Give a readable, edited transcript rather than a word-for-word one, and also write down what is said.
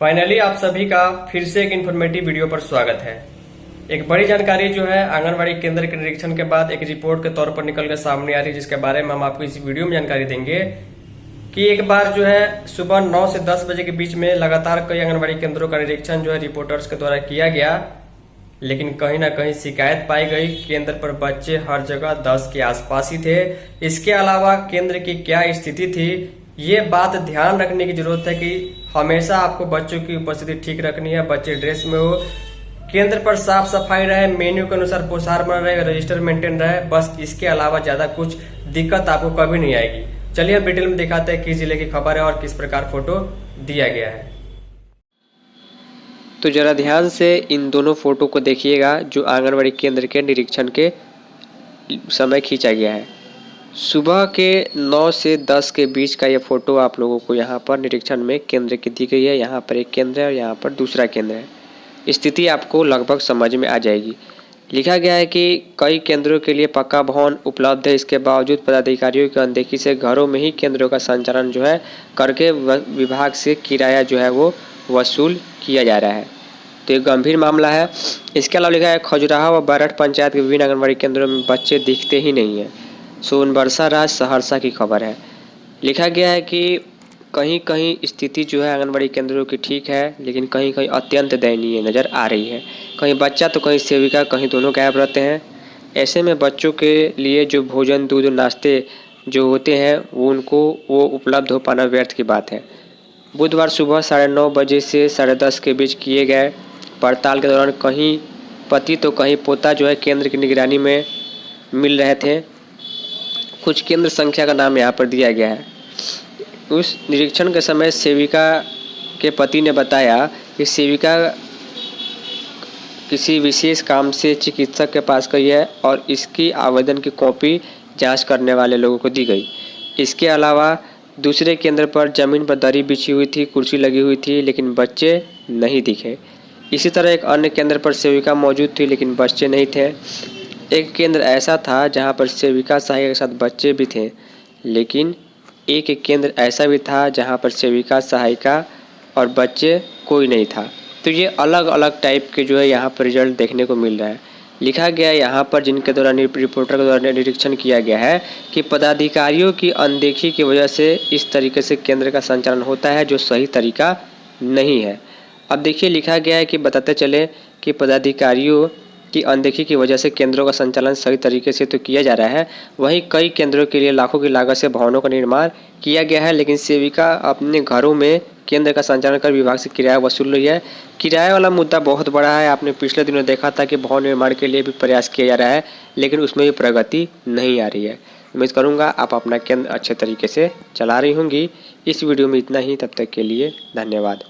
Finally आप सभी का फिर से एक इन्फॉर्मेटिव वीडियो पर स्वागत है। एक बड़ी जानकारी जो है आंगनबाड़ी केंद्र के निरीक्षण के बाद एक रिपोर्ट के तौर पर निकल कर सामने आ रही है, जिसके बारे में हम आपको इस वीडियो में जानकारी देंगे कि एक बार जो है सुबह 9 से 10 बजे के बीच में लगातार कई आंगनबाड़ी केंद्रों का निरीक्षण जो है रिपोर्टर्स के द्वारा किया गया, लेकिन कहीं ना कहीं शिकायत पाई गई। केंद्र पर बच्चे हर जगह 10 के आसपास ही थे। इसके अलावा केंद्र की क्या स्थिति थी, ये बात ध्यान रखने की जरूरत है कि हमेशा आपको बच्चों की उपस्थिति ठीक रखनी है। बच्चे ड्रेस में हो, केंद्र पर साफ सफाई रहे, मेन्यू के अनुसार पोशाक बना रहे, रजिस्टर मेंटेन रहे, बस इसके अलावा ज्यादा कुछ दिक्कत आपको कभी नहीं आएगी। चलिए हम डिटेल में दिखाते हैं किस जिले की खबर है और किस प्रकार फोटो दिया गया है। तो जरा ध्यान से इन दोनों फोटो को देखिएगा जो आंगनबाड़ी केंद्र के निरीक्षण के समय खींचा गया है। सुबह के 9 से 10 के बीच का ये फोटो आप लोगों को यहाँ पर निरीक्षण में केंद्र की दी गई है। यहाँ पर एक केंद्र है और यहाँ पर दूसरा केंद्र है। स्थिति आपको लगभग समझ में आ जाएगी। लिखा गया है कि कई केंद्रों के लिए पक्का भवन उपलब्ध है, इसके बावजूद पदाधिकारियों की अनदेखी से घरों में ही केंद्रों का संचालन जो है करके विभाग से किराया जो है वो वसूल किया जा रहा है। तो ये गंभीर मामला है। इसके अलावा लिखा है खजुराहो व बारठ पंचायत के विभिन्न आंगनबाड़ी केंद्रों में बच्चे दिखते ही नहीं हैं। सोनबरसा राज्य सहरसा की खबर है। लिखा गया है कि कहीं कहीं स्थिति जो है आंगनबाड़ी केंद्रों की ठीक है, लेकिन कहीं कहीं अत्यंत दयनीय नज़र आ रही है। कहीं बच्चा तो कहीं सेविका, कहीं दोनों गायब रहते हैं। ऐसे में बच्चों के लिए जो भोजन, दूध, नाश्ते जो होते हैं वो उपलब्ध हो पाना व्यर्थ की बात है। बुधवार सुबह 9:30 बजे से 10:30 के बीच किए गए पड़ताल के दौरान कहीं पति तो कहीं पोता जो है केंद्र की निगरानी में मिल रहे थे। कुछ केंद्र संख्या का नाम यहाँ पर दिया गया है। उस निरीक्षण के समय सेविका के पति ने बताया कि सेविका किसी विशेष काम से चिकित्सक के पास गई है और इसकी आवेदन की कॉपी जांच करने वाले लोगों को दी गई। इसके अलावा दूसरे केंद्र पर ज़मीन पर दरी बिछी हुई थी, कुर्सी लगी हुई थी, लेकिन बच्चे नहीं दिखे। इसी तरह एक अन्य केंद्र पर सेविका मौजूद थी, लेकिन बच्चे नहीं थे। एक केंद्र ऐसा था जहां पर सेविका सहायिका के साथ बच्चे भी थे, लेकिन एक केंद्र ऐसा भी था जहां पर सेविका सहायिका और बच्चे कोई नहीं था। तो ये अलग अलग टाइप के जो है यहाँ पर रिजल्ट देखने को मिल रहा है। लिखा गया है यहाँ पर जिनके द्वारा रिपोर्टर के द्वारा निरीक्षण किया गया है कि पदाधिकारियों की अनदेखी की वजह से इस तरीके से केंद्र का संचालन होता है, जो सही तरीका नहीं है। अब देखिए लिखा गया है कि बताते चले कि पदाधिकारियों की अनदेखी की वजह से केंद्रों का संचालन सही तरीके से तो किया जा रहा है, वहीं कई केंद्रों के लिए लाखों की लागत से भवनों का निर्माण किया गया है, लेकिन सेविका अपने घरों में केंद्र का संचालन कर विभाग से किराया वसूल रही है। किराए वाला मुद्दा बहुत बड़ा है। आपने पिछले दिनों देखा था कि भवन निर्माण के लिए भी प्रयास किया जा रहा है, लेकिन उसमें भी प्रगति नहीं आ रही है। उम्मीद करूँगा आप अपना केंद्र अच्छे तरीके से चला रही होंगी। इस वीडियो में इतना ही। तब तक के लिए धन्यवाद।